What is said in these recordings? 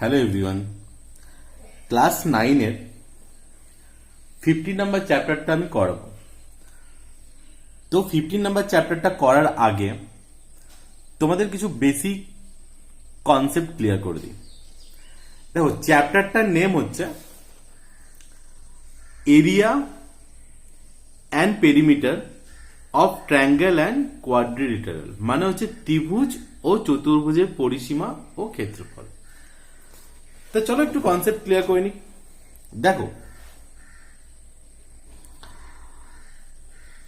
Hello everyone, class 9-এর 15 number চ্যাপ্টারটা আমি করাবো। তো 15 নাম্বার চ্যাপ্টারটা করার আগে তোমাদের কিছু বেসিক কনসেপ্ট ক্লিয়ার করে দিই। দেখো, চ্যাপ্টারটার নেম হচ্ছে area and perimeter of triangle and quadrilateral, মানে হচ্ছে ত্রিভুজ ও চতুর্ভুজের পরিসীমা ও ক্ষেত্রফল। তো চলো একটু কনসেপ্ট ক্লিয়ার করে নি। দেখো,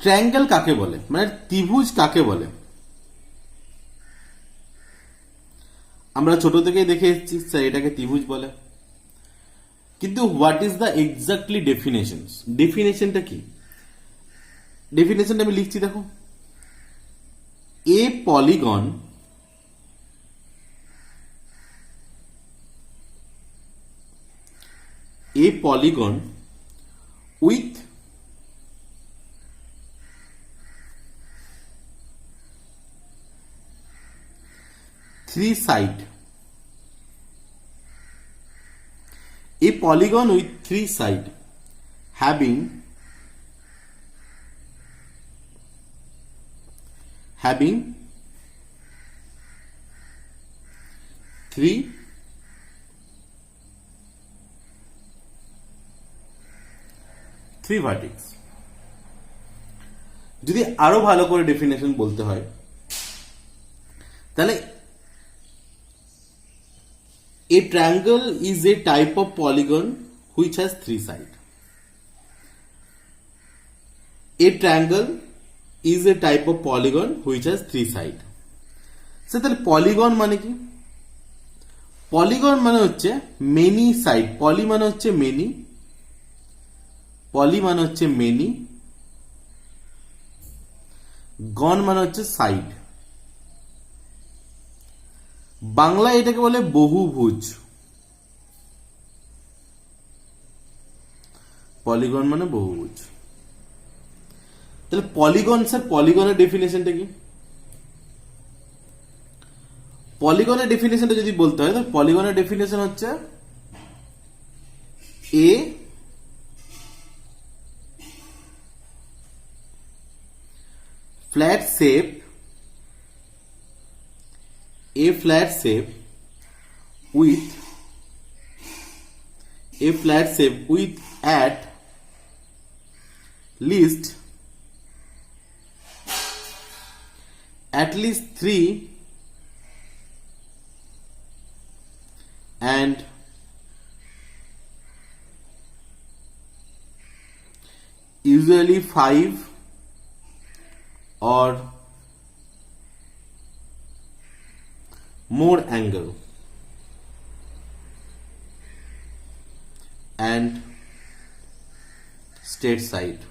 ট্রায়াঙ্গেল কাকে বলে, মানে ত্রিভুজ কাকে বলে? আমরা ছোট থেকেই দেখে এসেছি স্যার এটাকে ত্রিভুজ বলে, কিন্তু what is the exactly definition? ডেফিনেশনটা কি? ডেফিনেশনটা আমি লিখছি, দেখো, a polygon with three side, a polygon with three side having three vertex। যদি আরো ভালো করে ডেফিনেশন বলতে হয় তাহলে a triangle is a type of polygon which has three sides. A triangle is a type of polygon which has three sides. তাহলে polygon মানে কি? পলিগন মানে হচ্ছে মেনি সাইড। পলি মানে হচ্ছে মেনি, গন মানে হচ্ছে সাইড। বাংলায় এটাকে বলে বহুভুজ। পলিগন মানে বহুভুজ। তাহলে পলিগন, স্যার পলিগনের ডেফিনেশনটা কি? পলিগনের ডেফিনেশনটা যদি বলতে হয় তাহলে পলিগনের ডেফিনেশন হচ্ছে এ flat shape with at least three and usually five or more angle and straight side।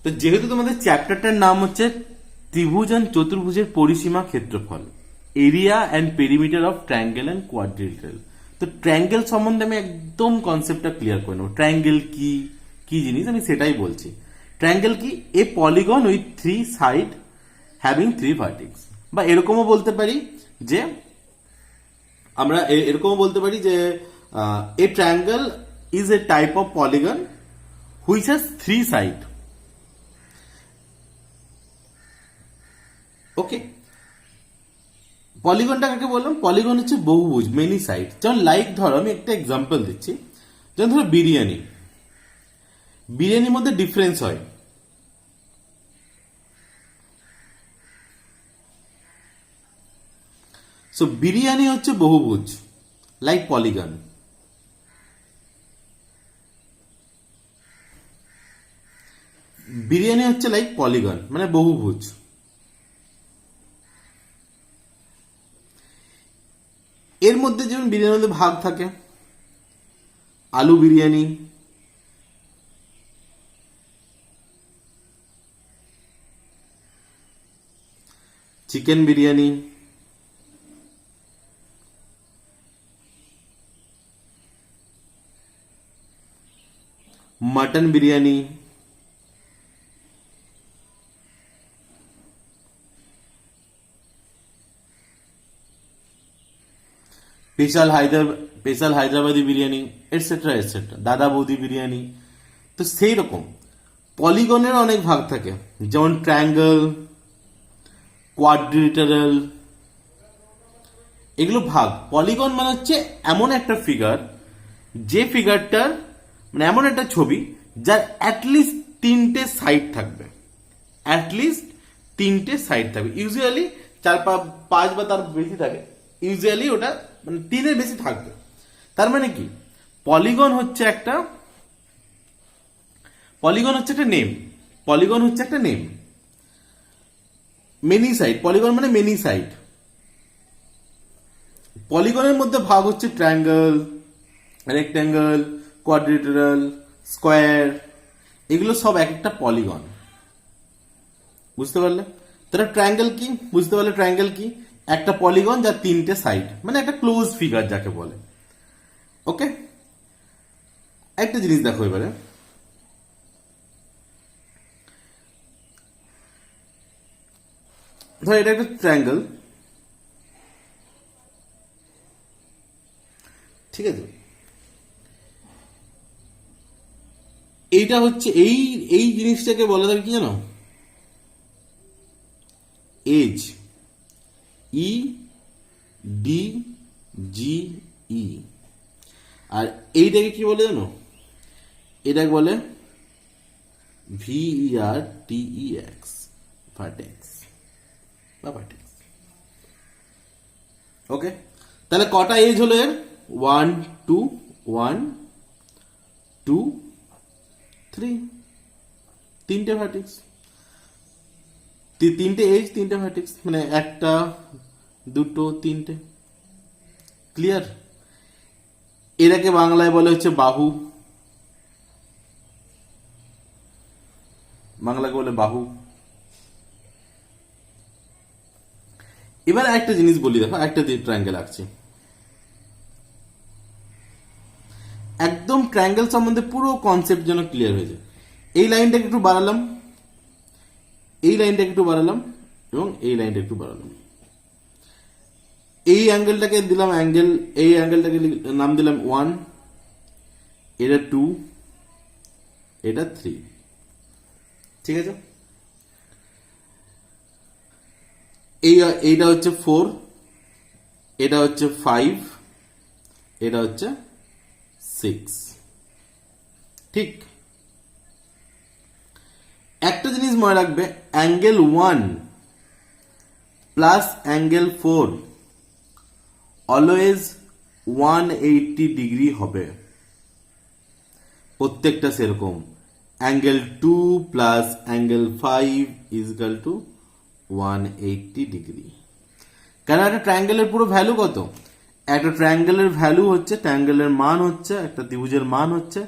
তো যেহেতু তোমাদের চ্যাপ্টারটার নাম হচ্ছে ত্রিভুজ ও চতুর্ভুজের পরিসীমা ক্ষেত্রফল, area and perimeter of triangle and quadrilateral, তো ট্রায়াঙ্গেল সম্বন্ধে আমি একদম কনসেপ্টটা ক্লিয়ার করে নেবো। ট্রায়াঙ্গেল কি কি জিনিস আমি সেটাই বলছি। ট্রায়াঙ্গেল কি? A polygon with three side having three vertex, বা এরকমও বলতে পারি যে a triangle is a type of polygon which has three side. Okay, পলিগনটা কাকে বললাম? পলিগন হচ্ছে বহুভুজ, মেনি সাইড। যেমন লাইক ধরো, আমি একটা এক্সাম্পল দিচ্ছি। যেমন ধরো বিরিয়ানির মধ্যে ডিফারেন্স হয়। সো বিরিয়ানি হচ্ছে বহুভুজ, লাইক পলিগন। বিরিয়ানি হচ্ছে লাইক পলিগন, মানে বহুভুজ। এর মধ্যে যেমন বিরিয়ানির মধ্যে ভাগ থাকে, আলু biryani, chicken biryani, mutton biryani, special Hyderabadi biryani, etcetera etcetera, দাদা বৌদি বিরিয়ানি। তো সেই রকম পলিগনের অনেক ভাগ থাকে, যেমন ট্রায়াঙ্গেল, কোয়াড্রিলেটারাল, এগুলো ভাগ। পলিগন মানে হচ্ছে এমন একটা ফিগার, যে ফিগারটার মানে এমন একটা ছবি যার অ্যাটলিস্ট তিনটে সাইড থাকবে, অ্যাটলিস্ট তিনটে সাইড থাকবে। ইউজুয়ালি চার পাঁচ বা তার বেশি থাকে, ইউজুয়ালি ওটা মানে তিনের বেশি থাকবে। তার মানে কি, পলিগন হচ্ছে একটা নেম, পলিগন হচ্ছে একটা নেম। মেনি সাইড, পলিগন মানে মেনি সাইড। পলিগনের মধ্যে ভাগ হচ্ছে ট্রায়াঙ্গেল, রেক্ট্যাঙ্গেল, কোয়াড্রিলেটারাল, স্কোয়ার, এগুলো সব এক একটা পলিগন। বুঝতে পারলে? তাহলে ট্রায়াঙ্গেল কি বুঝতে পারলে? ট্রায়াঙ্গেল কি? একটা পলিগন যার তিনটে সাইড, মানে একটা ক্লোজ ফিগার যাকে বলে। ওকে, একটা জিনিস দেখো এবারে, ধর এটা একটা ট্রায়াঙ্গেল, ঠিক আছে? এইটা হচ্ছে এই এই জিনিসটাকে বলা যায় কি জানো? এজ, ই ডি জি ই। আর এইটাকে কি বলে জানো? এটাকে বলে VERTEX, ভার্টেক্স বা ভার্টেক্স। ওকে, তাহলে কটা এজ হলো এর? 1 2 1 2 3, তিনটে ভার্টেক্স, তিনটে এজ, তিনটে ভার্টেক্স, মানে একটা দুটো তিনটে। ক্লিয়ার? এটাকে বাংলায় বলে হচ্ছে বাহু, বাংলাকে বলে বাহু। এবার একটা জিনিস বলি, দেখো একটা ট্রায়াঙ্গেল আঁকছি, একদম ট্রায়াঙ্গেল সম্বন্ধে পুরো কনসেপ্ট যেন ক্লিয়ার হয়ে যায়। এই লাইনটাকে একটু বাড়ালাম, এই লাইনটাকে একটু বাড়ালাম, এবং এই লাইনটা একটু বাড়ালাম। এই অ্যাঙ্গেলটাকে দিলাম অ্যাঙ্গেল, এই অ্যাঙ্গেলটাকে নাম দিলাম 1, এটা 2, এটা 3, ঠিক আছে? এইটা হচ্ছে 4, এটা হচ্ছে 5, এটা হচ্ছে 6, ঠিক? একটা জিনিস মনে রাখবে, angle 1 plus angle 4 always 180 degree হবে, প্রত্যেকটা সেরকম। Angle 2 plus angle 5 is equal to 180 degree. কেন? একটা ট্রায়াঙ্গেলের পুরো ভ্যালু কত? একটা ট্রায়াঙ্গেলের ভ্যালু হচ্ছে, ট্রায়াঙ্গেলের মান হচ্ছে, একটা ত্রিভুজের মান হচ্ছে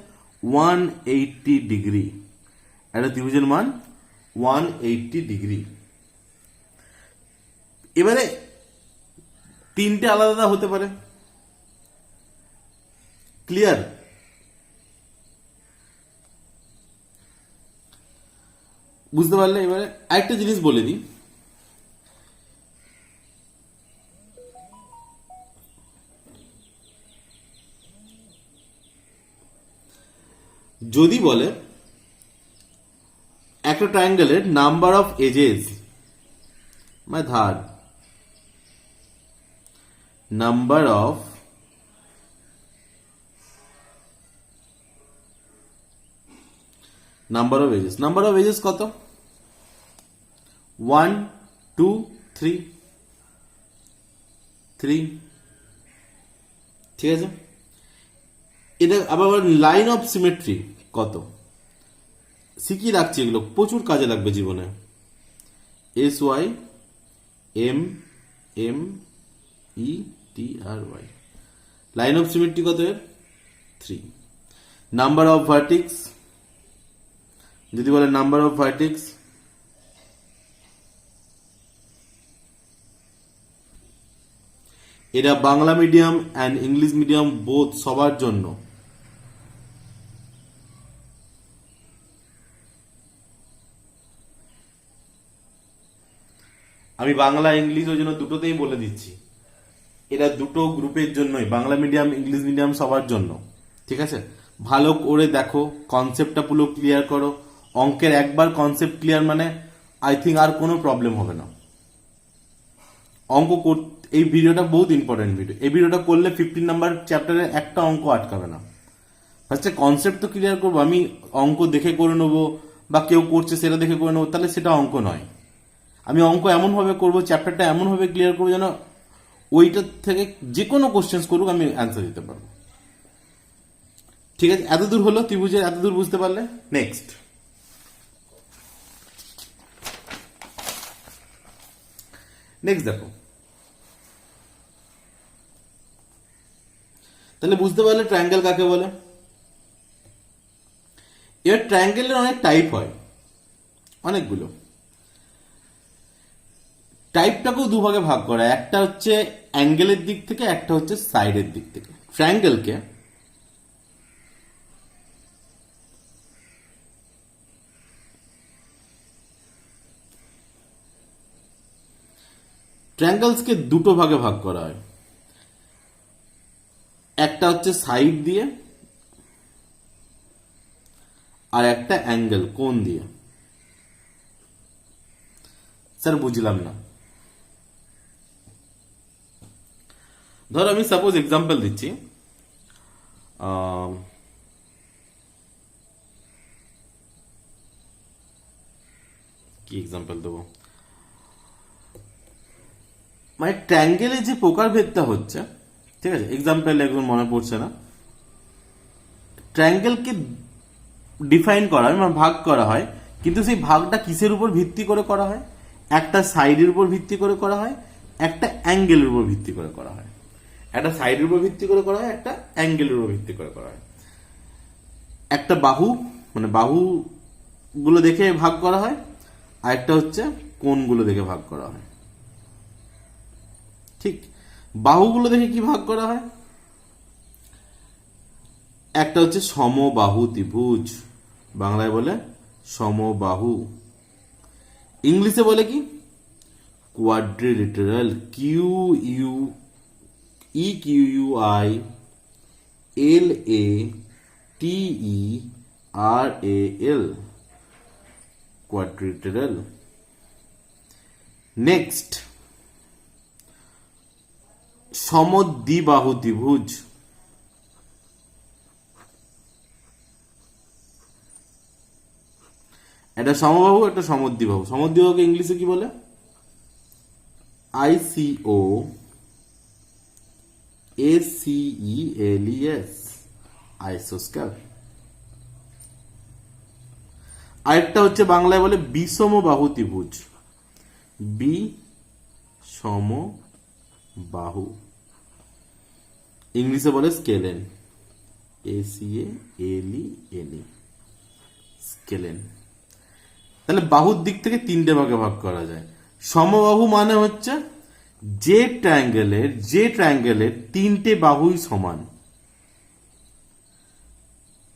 180 ডিগ্রি। একটা ত্রিভুজের মান 180 ডিগ্রি। এবারে তিনটে আলাদা হতে পারে। ক্লিয়ার? বুঝতে পারলে? এবারে আরেকটা জিনিস বলে দিই, যদি বলে একটা ট্রায়াঙ্গেলের নাম্বার অফ এজেস, মানে ধার, number of edges, number of edges কত? 1 2 3, ঠিক আছে? এটা আবার লাইন অফ সিমেট্রি কত? শিখিয়ে রাখছি, এগুলো প্রচুর কাজে লাগবে জীবনে। SY METRY, line of symmetry কত এর? 3। নাম্বার অফ ভার্টেক্স, যদি বলে নাম্বার অফ ভার্টেক্স, এটা Bangla medium and English medium both, সবার জন্য। আমি বাংলা ইংলিশ ওই জন্য দুটোতেই বলে দিচ্ছি। এরা দুটো গ্রুপের জন্যই, বাংলা মিডিয়াম ইংলিশ মিডিয়াম সবার জন্য। ঠিক আছে, ভালো করে দেখো, কনসেপ্টটা পুরো ক্লিয়ার করো। অঙ্কের একবার কনসেপ্ট ক্লিয়ার মানে আই থিঙ্ক আর কোনো প্রবলেম হবে না। এই ভিডিওটা বহুত ইম্পর্টেন্ট ভিডিও। এই ভিডিওটা করলে 15 নাম্বার চ্যাপ্টারের একটা অঙ্ক আটকাবে না। ফার্স্টে কনসেপ্ট তো ক্লিয়ার করবো। আমি অঙ্ক দেখে করে নেবো বা কেউ করছে সেটা দেখে করে নেবো, তাহলে সেটা অঙ্ক নয়। আমি অঙ্ক এমনভাবে করবো, চ্যাপ্টারটা এমনভাবে ক্লিয়ার করবো যেন ওইটার থেকে যে কোনো কোশ্চেন্স করুক আমি অ্যান্সার দিতে পারবো। ঠিক আছে, এতদূর হলো ত্রিভুজের, এতদূর বুঝতে পারলে। নেক্সট দেখো, তাহলে বুঝতে পারলে ট্রায়াঙ্গেল কাকে বলে। এবার ট্রায়াঙ্গেলের অনেক টাইপ হয়, অনেকগুলো। টাইপটাকেও দুভাগে ভাগ করা, একটা হচ্ছে অ্যাঙ্গেলের দিক থেকে, একটা হচ্ছে সাইডের দিক থেকে। ট্রায়াঙ্গেলকে ট্রায়াঙ্গেলসকে দুটো ভাগে ভাগ করা হয়, একটা হচ্ছে সাইড দিয়ে আর একটা অ্যাঙ্গেল কোণ দিয়ে। স্যার বুঝলাম না। ধরো আমি সাপোজ এক্সাম্পল দিচ্ছি, কি এক্সাম্পল দেবো, মানে ট্রায়াঙ্গেলে যে প্রকারভেদটা হচ্ছে, ঠিক আছে, এক্সাম্পল একদম মনে পড়ছে না। ট্রায়াঙ্গেলকে ডিফাইন করা হয়, মানে ভাগ করা হয়, কিন্তু সেই ভাগটা কিসের উপর ভিত্তি করে করা হয়? একটা সাইডের উপর ভিত্তি করে করা হয়, একটা অ্যাঙ্গেলের উপর ভিত্তি করে করা হয়। একটা সাইডের উপর ভিত্তি করে করা হয়, একটা অ্যাঙ্গেলের উপর ভিত্তি করে করা হয়। একটা বাহু, মানে বাহু গুলো দেখে ভাগ করা হয়, আর একটা হচ্ছে কোণগুলো দেখে ভাগ করা হয়। ঠিক, বাহুগুলো দেখে কি ভাগ করা হয়? একটা হচ্ছে সমবাহু ত্রিভুজ, বাংলায় বলে সমবাহু, ইংলিশে বলে কি কোয়াড্রিলেটারাল, QUADRILATERAL, কোয়াড্রিলেটারাল। নেক্সট সমদ্বিবাহু ত্রিভুজ, একটা সমবাহু একটা সমদ্বিবাহু। সমদ্বিবাহুকে ইংলিশে কি বলে? ICOACELES, আইসোস্কেল। আরেকটা হচ্ছে বাংলায় বলে বিষমবাহু ত্রিভুজ, বিষমবাহু, ইংলিশে বলে স্কেলেন, ACALEN, স্কেলেন। তাহলে বাহুর দিক থেকে তিনটে ভাগে ভাগ করা যায়। সমবাহু মানে হচ্ছে যে ট্রায়াঙ্গেলের তিনটে বাহুই সমান,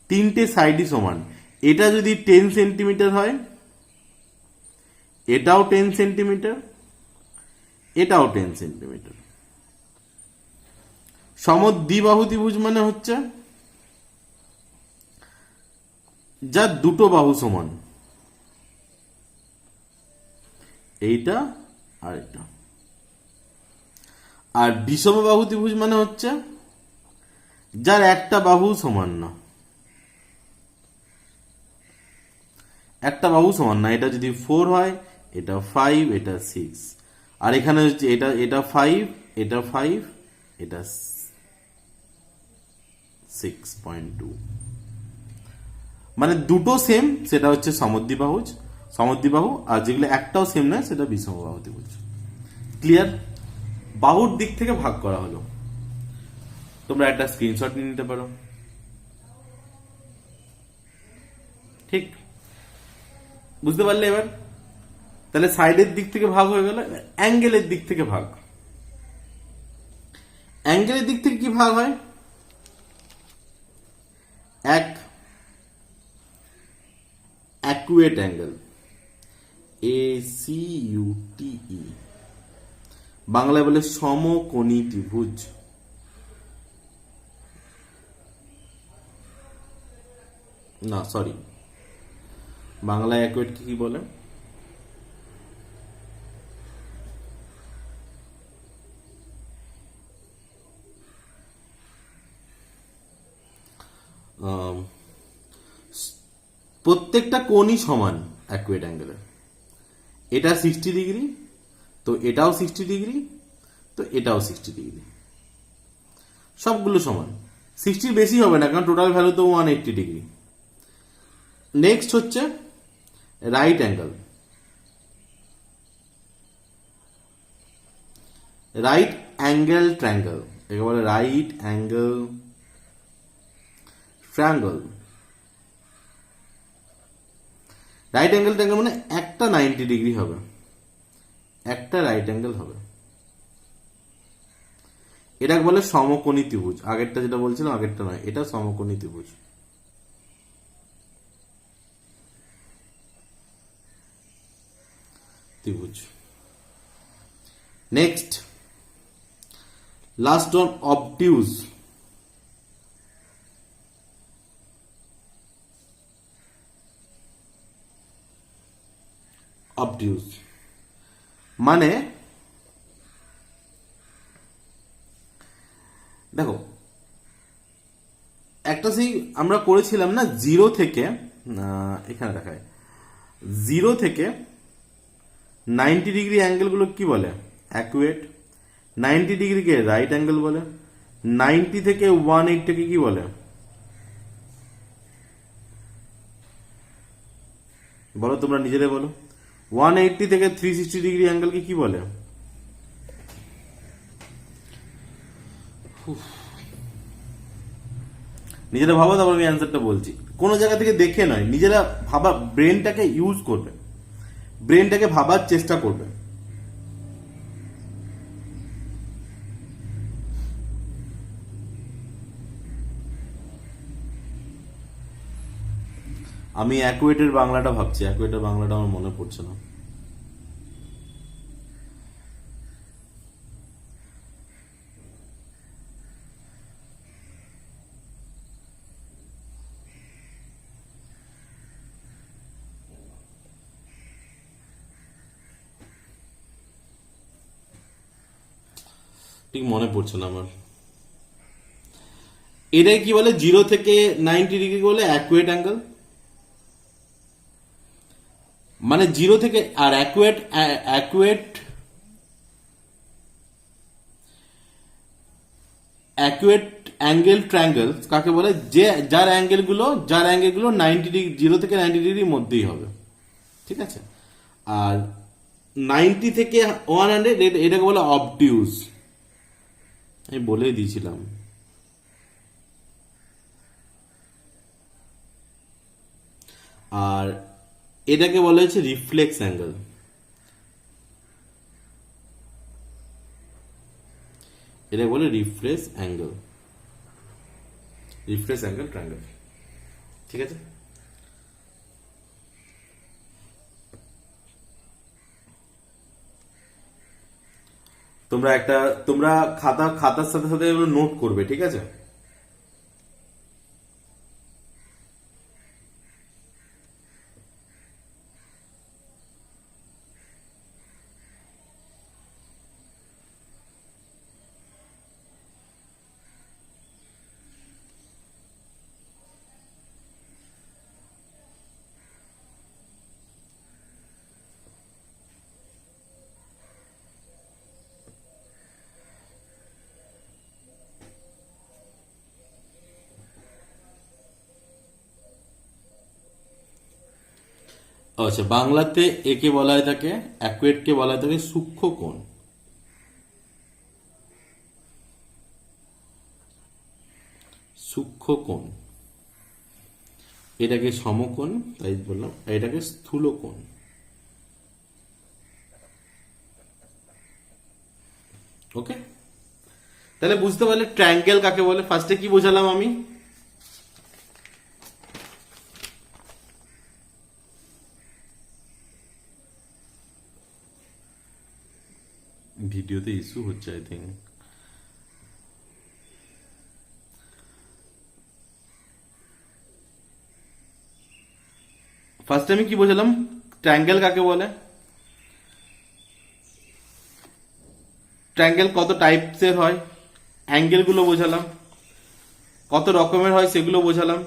তিনটে সাইডই সমান। এটা যদি 10 সেন্টিমিটার হয়, এটাও 10 সেন্টিমিটার, এটাও 10 সেন্টিমিটার। সমদ্বিবাহু ত্রিভুজ মানে হচ্ছে যার দুটো বাহু সমান, এইটা আর এটা। আর বিষমবাহু ত্রিভুজ মানে হচ্ছে যার একটা বাহু সমান না, একটা বাহু সমান না। এটা যদি 4 হয়, এটা 5, এটা 6, আর এখানে হচ্ছে এটা 5, এটা 5, এটা 6.2, মানে দুটো সেম, সেটা হচ্ছে সমদ্বিবাহু, আর যেগুলো একটাও সেম নয় সেটা বিষমবাহু ত্রিভুজ। ক্লিয়ার? বাহুর দিক থেকে ভাগ করা হলো। তোমরা একটা স্ক্রিনশট নিয়ে নিতে পারো। ঠিক, বুঝতে পারলে এবার? তাহলে সাইডের দিক থেকে ভাগ হয়ে গেল। অ্যাঙ্গেলের দিক থেকে ভাগ, অ্যাঙ্গেলের দিক থেকে কি ভাগ হয়? অ্যাকুয়েট অ্যাঙ্গেল, ACUTE, বাংলায় বলে সমকোণী ত্রিভুজ। না সরি, বাংলায় অ্যাকুয়েট কি বলে? আম, প্রত্যেকটা কোণই সমান অ্যাকুয়েট অ্যাঙ্গেলের। এটা 60 ডিগ্রি, তো এটাও 60 ডিগ্রি, তো এটাও 60 ডিগ্রি, সবগুলো সমান। 60 বেশি হবে না, কারণ টোটাল ভ্যালু তো 180 ডিগ্রি। নেক্সট হচ্ছে right angle. Right angle triangle, একে বলে right angle triangle. Right angle triangle মানে একটা 90 ডিগ্রি হবে, একটা রাইট অ্যাঙ্গেল হবে। এটাকে বলে সমকোণী ত্রিভুজ। আগেরটা যেটা বলছিলাম, আগেরটা নয়, এটা সমকোণী ত্রিভুজ। ত্রিভুজ। Next, last on obtuse. Obtuse মানে দেখো, একটা সেই আমরা করেছিলাম না, জিরো থেকে এখানে দেখায়, 0 থেকে 90 ডিগ্রি অ্যাঙ্গেল গুলো কি বলে? অ্যাকুয়েট। 90 ডিগ্রিকে রাইট অ্যাঙ্গেল বলে। 90 থেকে 180 কি বলে? বলো, তোমরা নিজেরাই বলো। 180 থেকে 360 ডিগ্রি অ্যাঙ্গেলকে কি বলে? নিজেরা ভাবো, তারপর আমি অ্যান্সারটা বলছি। কোনো জায়গা থেকে দেখে নয়, নিজেরা ভাবা, ব্রেনটাকে ইউজ করবে, ব্রেনটাকে ভাবার চেষ্টা করবে। আমি অ্যাকুয়েটের বাংলাটা ভাবছি, অ্যাকুয়েটের বাংলাটা আমার মনে পড়ছে না। ঠিক মনে পড়ছে না আমার। এটাই কি বলে? 0 থেকে 90 ডিগ্রি বলে অ্যাকুয়েট অ্যাঙ্গেল। মানে 0 থেকে, আর অ্যাকুয়েট অ্যাকুয়েট অ্যাকুয়েট অ্যাঙ্গেল ট্রায়াঙ্গেল কাকে বলে? যে যার অ্যাঙ্গেল গুলো 90 ডিগ্রি, 0 থেকে 90 ডিগ্রির মধ্যেই হবে। ঠিক আছে। আর 90 থেকে 100, এটাকে বলে অবটিউজ। আমি বলেই দিয়েছিলাম। আর এটাকে বলা হচ্ছে রিফ্লেক্স অ্যাঙ্গেল। এটাকে বলে reflex angle, reflex angle triangle. ঠিক আছে। তোমরা খাতার সাথে সাথে এগুলো নোট করবে, ঠিক আছে? আচ্ছা, বাংলাতে একে বলা হয় থাকে, অ্যাকুয়েটকে বলা হয় থাকে সূক্ষ্ম কোণ। সূক্ষ্ম কোণ। এটাকে সমকোণ তাই বললাম, এটাকে স্থূল কোণ। ওকে, তাহলে বুঝতে পারলে ট্রায়াঙ্গেল কাকে বলে। ফার্স্টে কি বোঝালাম আমি? ভিডিওতে ইস্যু হচ্ছে আই থিঙ্ক। ফার্স্ট আমি কি বোঝালাম, ট্রায়াঙ্গেল কাকে বলে, ট্রায়াঙ্গেল কত টাইপসের হয়, অ্যাঙ্গেল গুলো বোঝালাম, কত রকমের হয় সেগুলো বোঝালাম।